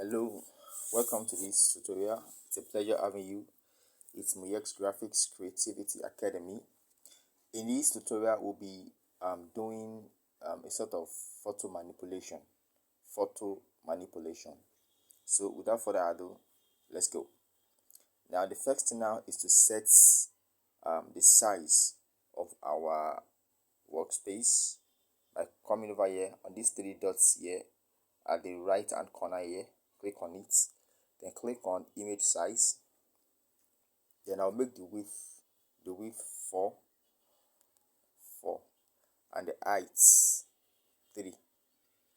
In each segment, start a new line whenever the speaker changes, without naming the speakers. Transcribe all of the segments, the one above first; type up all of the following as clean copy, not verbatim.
Hello, welcome to this tutorial. It's a pleasure having you. It's Muyek's Graphics Creativity Academy. In this tutorial, we'll be doing a sort of photo manipulation. So without further ado, let's go. Now the first thing now is to set the size of our workspace by coming over here on these three dots here at the right hand corner here. Click on it, then click on image size. Then I'll make the width 4 and the height 3,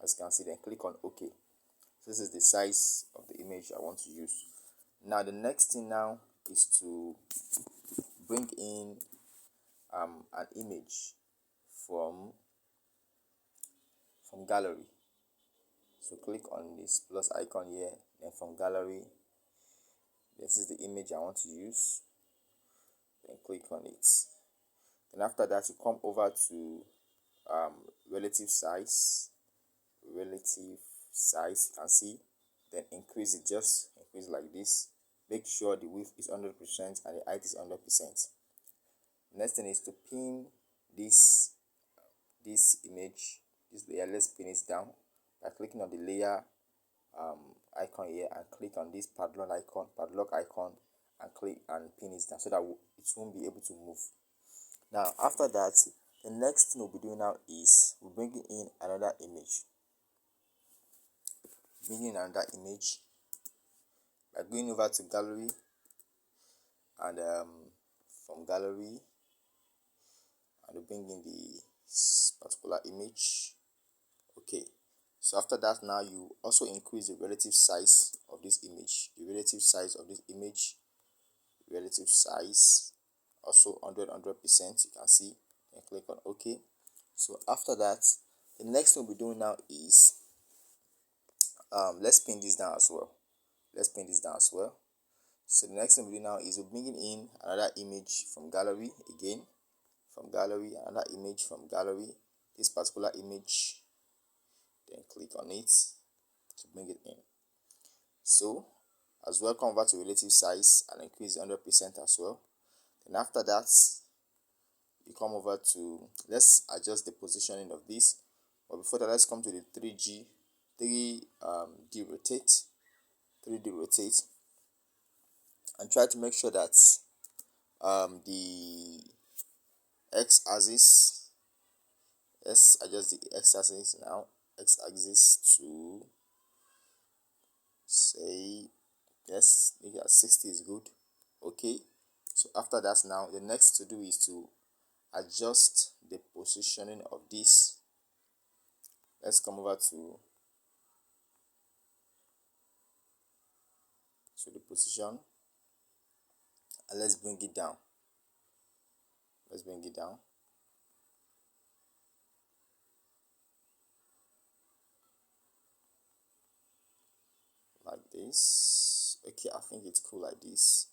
as you can see. Then click on OK. So this is the size of the image I want to use. Now the next thing now is to bring in an image from gallery. So click on this plus icon here, then from gallery, this is the image I want to use. Then click on it. Then after that, you come over to relative size. You can see. Then increase it, just increase like this. Make sure the width is 100% and the height is 100%. Next thing is to pin this image, this layer. Let's pin it down by clicking on the layer icon here and click on this padlock icon and click and pin it down so that it won't be able to move. Now after that, the next thing we'll be doing now is we're bringing in another image. By going over to gallery and from gallery, and we bring in the particular image. Okay. So after that, now you also increase the relative size of this image. Relative size also 100%. You can see, and click on OK. So after that, the next thing we'll be doing now is let's pin this down as well. So the next thing we'll do now is we're bringing in another image from gallery again. Another image from gallery. This particular image. Then click on it to bring it in. So as well, come over to relative size and increase 100% as well. Then after that, you come over to, let's adjust the positioning of this. But before that, let's come to the 3D rotate and try to make sure that the x-axis, let's adjust the x-axis now. X-axis to say, yes, maybe at 60 is good. Okay. So after that, now the next to do is to adjust the positioning of this. Let's come over to the position and let's bring it down. Like this. Okay, I think it's cool like this.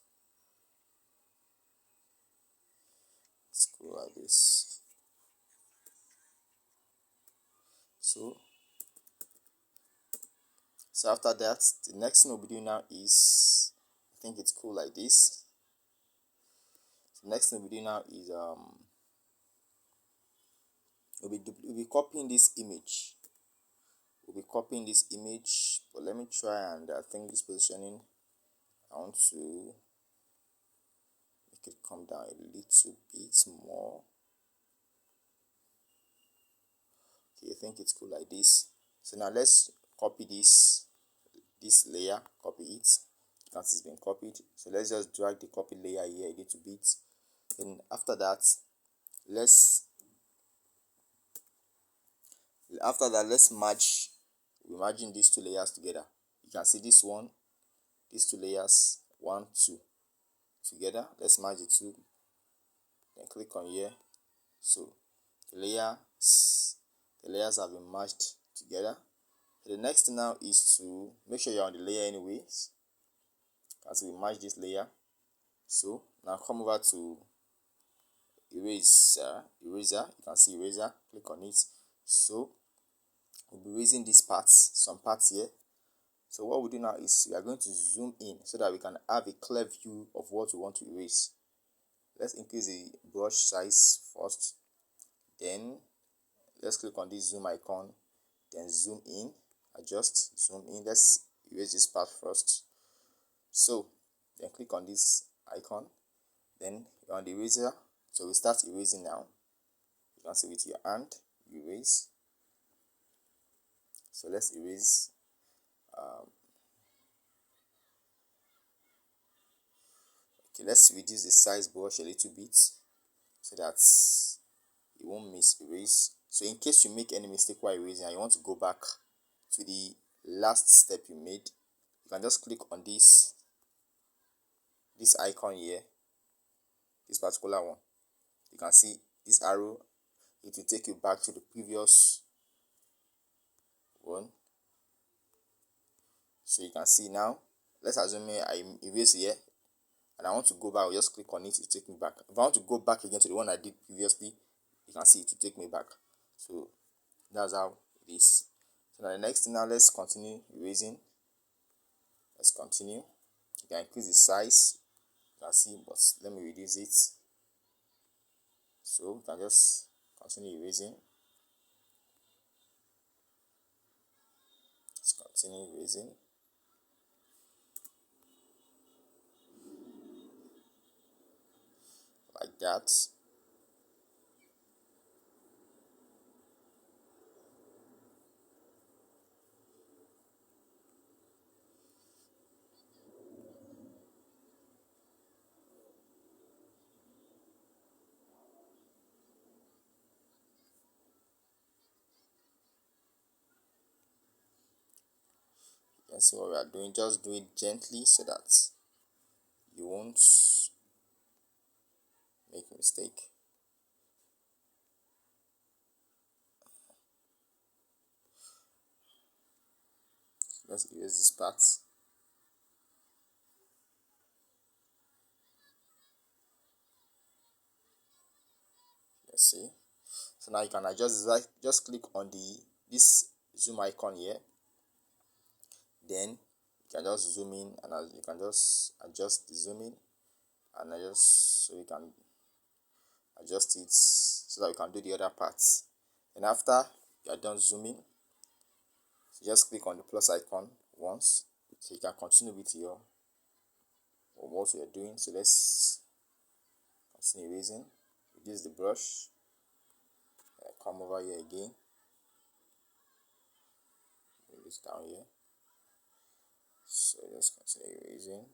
So after that, the next thing we'll be doing now is, I think it's cool like this. The next thing we'll be doing now is we'll be copying this image. But let me try and I think this positioning, I want to make it come down a little bit more. Okay, I think it's cool like this. So now let's copy this layer, copy it. Once it's been copied, so let's just drag the copy layer here a little bit. Then after that, let's merge. We're merging these two layers together. You can see these two layers, 1, 2 together. Let's merge the two. Then click on here. So the layers have been merged together. The next thing now is to make sure you're on the layer anyways. As we merge this layer. So now come over to eraser. You can see eraser. Click on it. So we'll be erasing these parts, some parts here. So what we do now is we are going to zoom in so that we can have a clear view of what we want to erase. Let's increase the brush size first, then let's click on this zoom icon, then zoom in, adjust, zoom in. Let's erase this part first. So then click on this icon, then you're on the eraser. So we start erasing now. You can see with your hand, erase. So let's erase. Okay, let's reduce the size brush a little bit so that you won't miss erase. So in case you make any mistake while erasing and you want to go back to the last step you made, you can just click on this icon here, this particular one. You can see this arrow, it will take you back to the previous one. So you can see now, let's assume I erase here and I want to go back. I'll just click on it to take me back. If I want to go back again to the one I did previously, you can see it to take me back. So that's how it is. So now the next thing, now let's continue erasing. Let's continue. You can increase the size, you can see, but let me reduce it. So you can just continue erasing. Let's continue erasing. Like that. You can see what we are doing. Just do it gently so that you won't make a mistake. Let's erase this part. Let's see. So now you can adjust this. Just click on this zoom icon here. Then you can just zoom in and you can just adjust the zoom in and adjust so you can adjust it so that you can do the other parts. And after you are done zooming, so just click on the plus icon once so you can continue with what you're doing. So let's continue erasing. Reduce the brush. Come over here again. Move this down here. So let's continue erasing.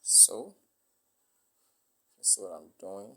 So that's what I'm doing.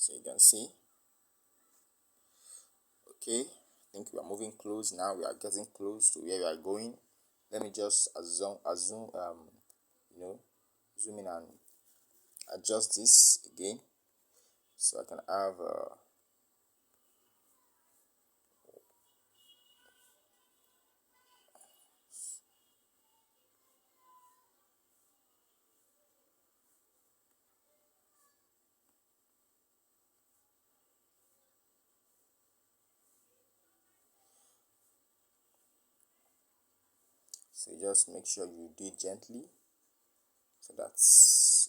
So you can see. Okay, I think we are moving close now. We are getting close to where we are going. Let me just zoom zoom in and adjust this again so I can have So you just make sure you do it gently so that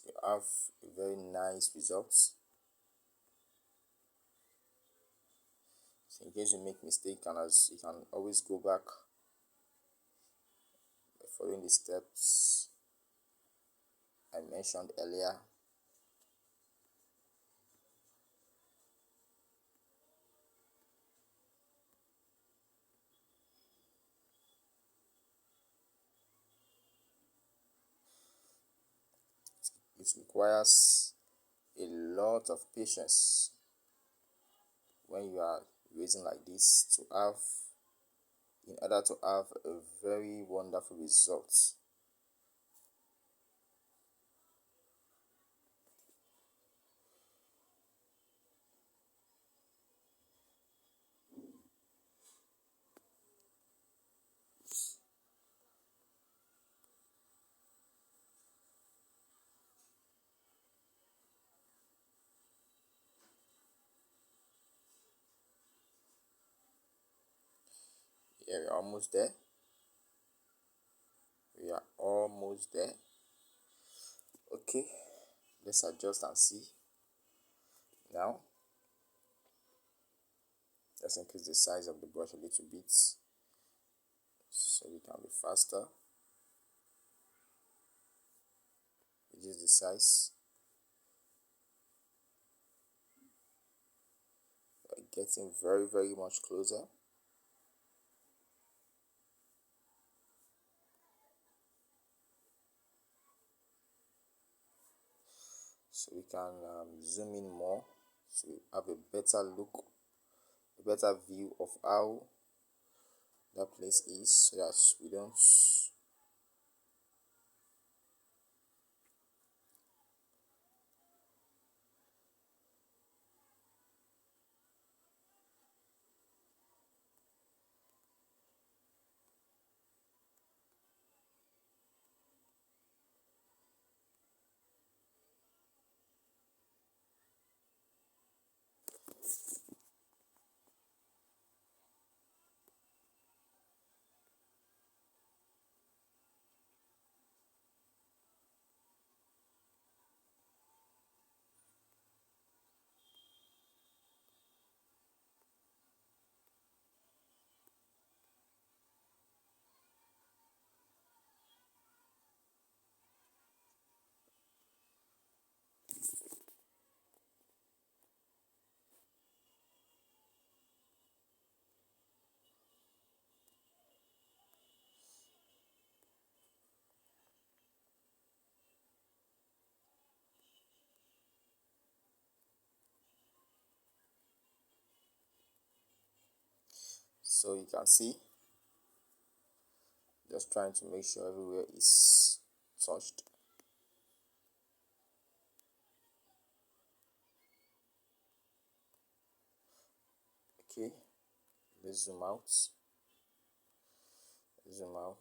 you have a very nice result. So in case you make mistake, you can always go back by following the steps I mentioned earlier. It requires a lot of patience when you are raising like this in order to have a very wonderful result. Yeah, we're almost there. We are almost there. Okay, let's adjust and see. Now, let's increase the size of the brush a little bit so we can be faster. Reduce the size. We're getting very, very much closer. So we can zoom in more so we have a better look, a better view of how that place is, so that we don't. So you can see, just trying to make sure everywhere is touched. Okay, let's zoom out. Zoom out.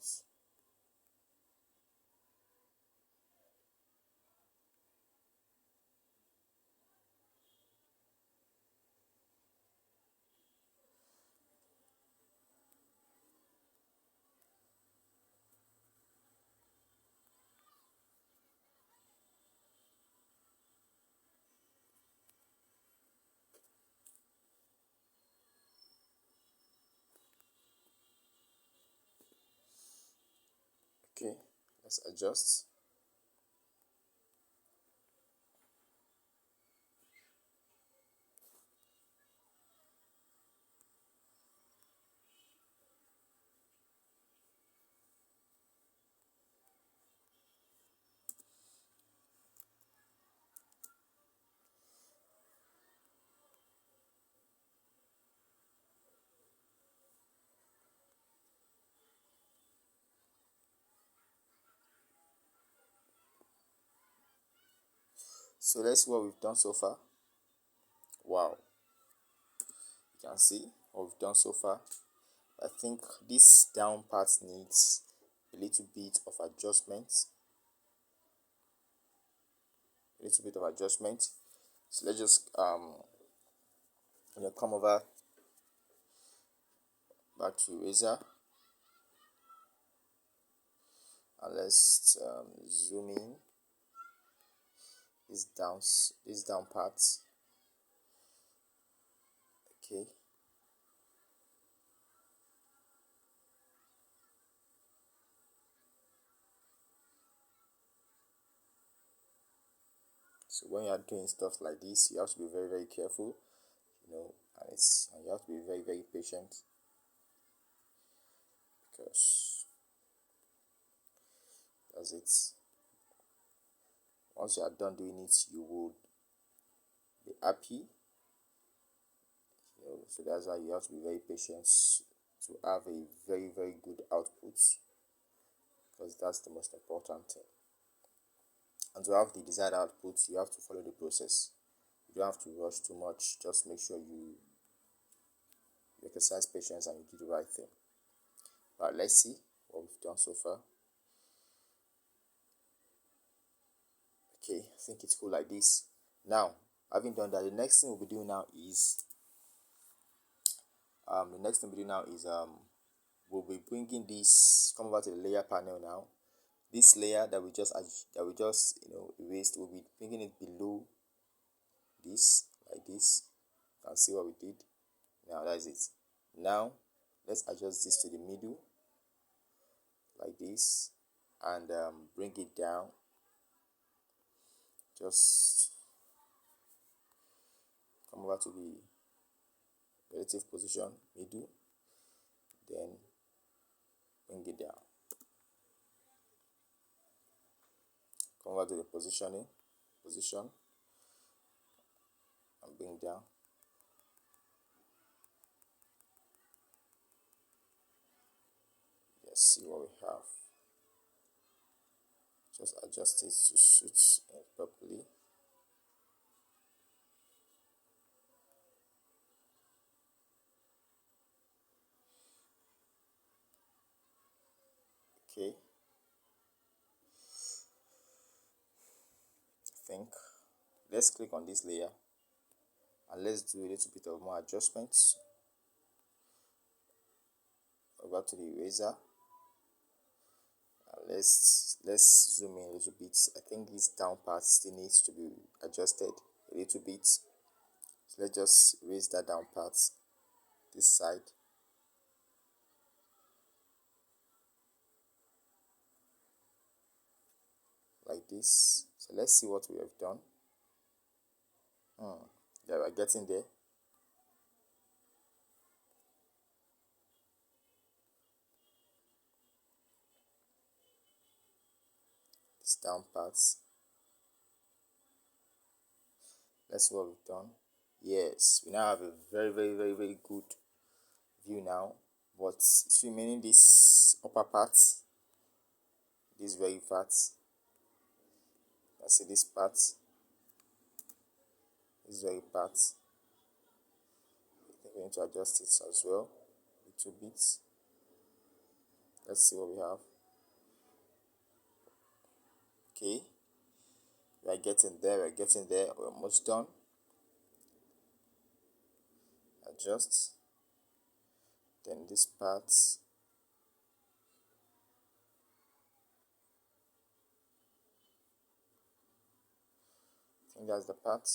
Okay, let's adjust. So let's see what we've done so far. Wow, you can see what we've done so far. I think this down part needs a little bit of adjustment. So let's just come over back to eraser. And let's zoom in this down part. Okay, so when you are doing stuff like this, you have to be very, very careful, and you have to be very, very patient, because that's it. Once you are done doing it, you will be happy. So that's why you have to be very patient to have a very, very good output, because that's the most important thing. And to have the desired output, you have to follow the process. You don't have to rush too much. Just make sure you exercise patience and you do the right thing. But let's see what we've done so far. Okay, I think it's cool like this. Now, having done that, the next thing we'll be doing now is we'll be bringing this. Come over to the layer panel now. This layer that we just erased, we'll be bringing it below this, like this. You can see what we did. Now that's it. Now let's adjust this to the middle, like this, and bring it down. Just come over to the relative position, middle, then bring it down. Come over to the position, and bring down. Let's see what we have. Just adjust it to suit it properly. Okay, I think let's click on this layer and let's do a little bit of more adjustments. Over to the eraser, and let's zoom in a little bit. I think this down part still needs to be adjusted a little bit, so let's just raise that down part, this side. Like this. So let's see what we have done. Yeah, we're getting there. This down parts. Let's see what we've done. Yes, we now have a very, very, very, very good view now, but it's remaining this upper part, this very part. Let's see this part, this very part. I think we need to adjust it as well a little bit. Let's see what we have. Okay, we're getting there, we're almost done. Adjust, then this part, I think that's the part.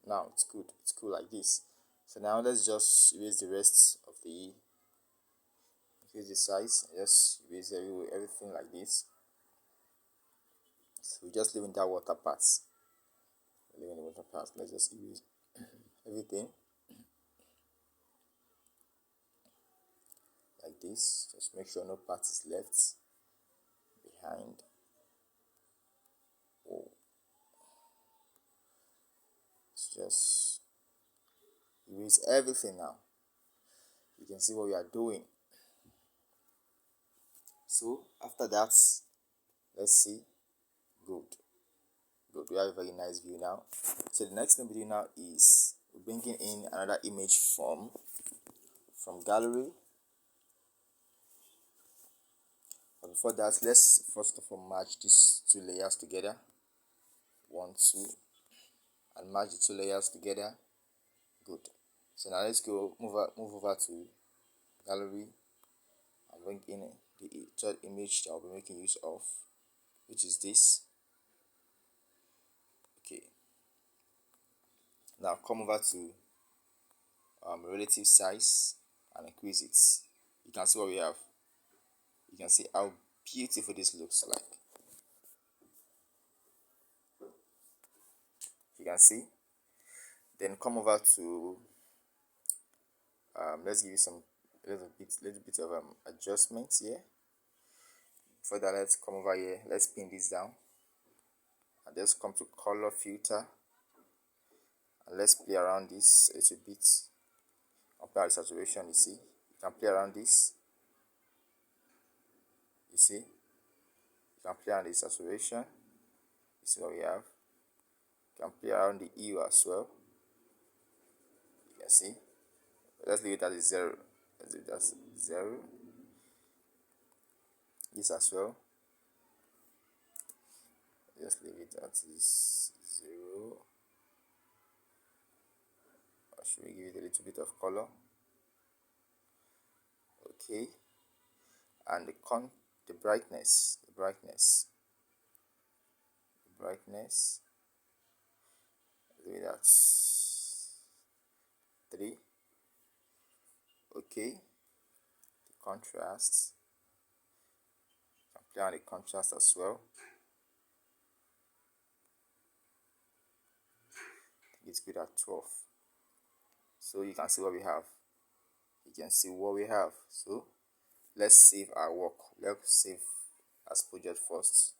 Now it's good, it's cool like this. So now let's just erase the rest of the, increase the size, just erase everything like this. So we're just leaving that water part. Leaving the water part. Let's just erase everything like this. Just make sure no part is left behind. Oh. Let's just erase everything now. You can see what we are doing. So after that, let's see. Good. We have a very nice view now. So the next thing we do now is we're bringing in another image from gallery. But before that, let's first of all match these two layers together. 1, 2, and match the two layers together. Good. So now let's go move over to gallery and bring in the third image that I'll be making use of, which is this. Okay, now come over to relative size and increase it. You can see what we have. You can see how beautiful this looks like. You can see. Then come over to let's give you some little bit of adjustments here. For that, let's come over here. Let's pin this down and just come to color filter and let's play around this a little bit. Apply the saturation. You see, you can play around this. You see, you can play around the saturation. You see what we have. You can play around the hue as well. You can see. Let's leave it at 0. Let's leave it at 0. This as well. Just leave it at 0. Or should we give it a little bit of color? Okay. And the brightness. Leave it at 3. Okay. The contrast. Apply the contrast as well. It's good at 12. So you can see what we have. So let's save our work. Let's save as project first.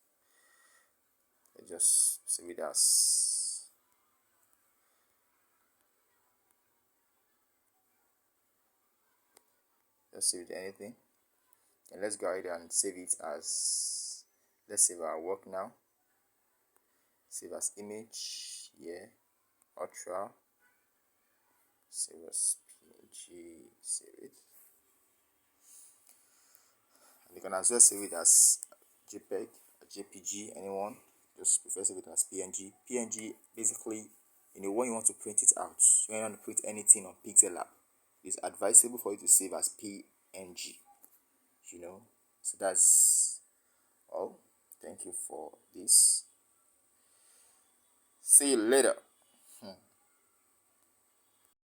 Let's just save it as just save it anything. And let's go ahead and save it as, let's save our work now. Save as image, yeah, ultra, save as PNG, save it. And you can as well save it as JPEG, JPG, anyone, just prefer save it as PNG. PNG, basically, when you want to print it out, when you want to print anything on Pixallab, it's advisable for you to save as PNG. So that's all. Thank you for this. See you later.